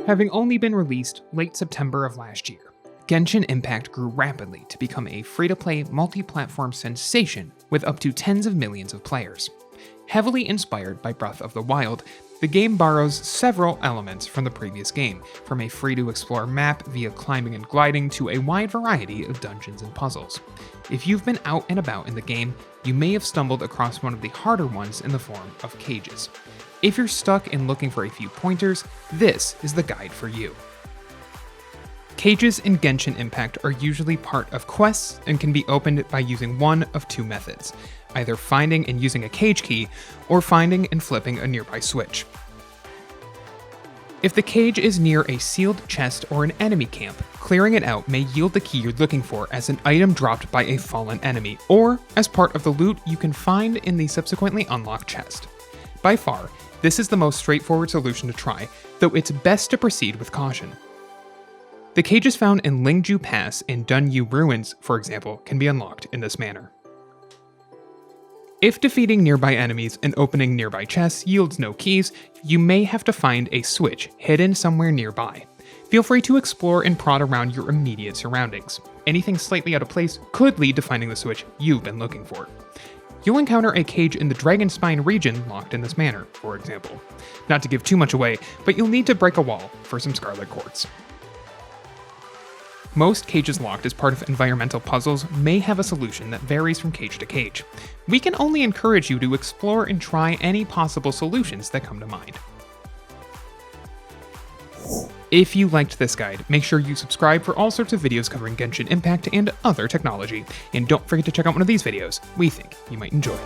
Having only been released late September of last year, Genshin Impact grew rapidly to become a free-to-play multi-platform sensation with up to tens of millions of players. Heavily inspired by Breath of the Wild, the game borrows several elements from the previous game, from a free-to-explore map via climbing and gliding to a wide variety of dungeons and puzzles. If you've been out and about in the game, you may have stumbled across one of the harder ones in the form of cages. If you're stuck and looking for a few pointers, this is the guide for you. Cages in Genshin Impact are usually part of quests and can be opened by using one of two methods, either finding and using a cage key, or finding and flipping a nearby switch. If the cage is near a sealed chest or an enemy camp, clearing it out may yield the key you're looking for as an item dropped by a fallen enemy, or as part of the loot you can find in the subsequently unlocked chest. By far, this is the most straightforward solution to try, though it's best to proceed with caution. The cages found in LiQWYD Pass and Dunyu Ruins, for example, can be unlocked in this manner. If defeating nearby enemies and opening nearby chests yields no keys, you may have to find a switch hidden somewhere nearby. Feel free to explore and prod around your immediate surroundings. Anything slightly out of place could lead to finding the switch you've been looking for. You'll encounter a cage in the Dragonspine region locked in this manner, for example. Not to give too much away, but you'll need to break a wall for some Scarlet Quartz. Most cages locked as part of environmental puzzles may have a solution that varies from cage to cage. We can only encourage you to explore and try any possible solutions that come to mind. If you liked this guide, make sure you subscribe for all sorts of videos covering Genshin Impact and other technology, and don't forget to check out one of these videos we think you might enjoy.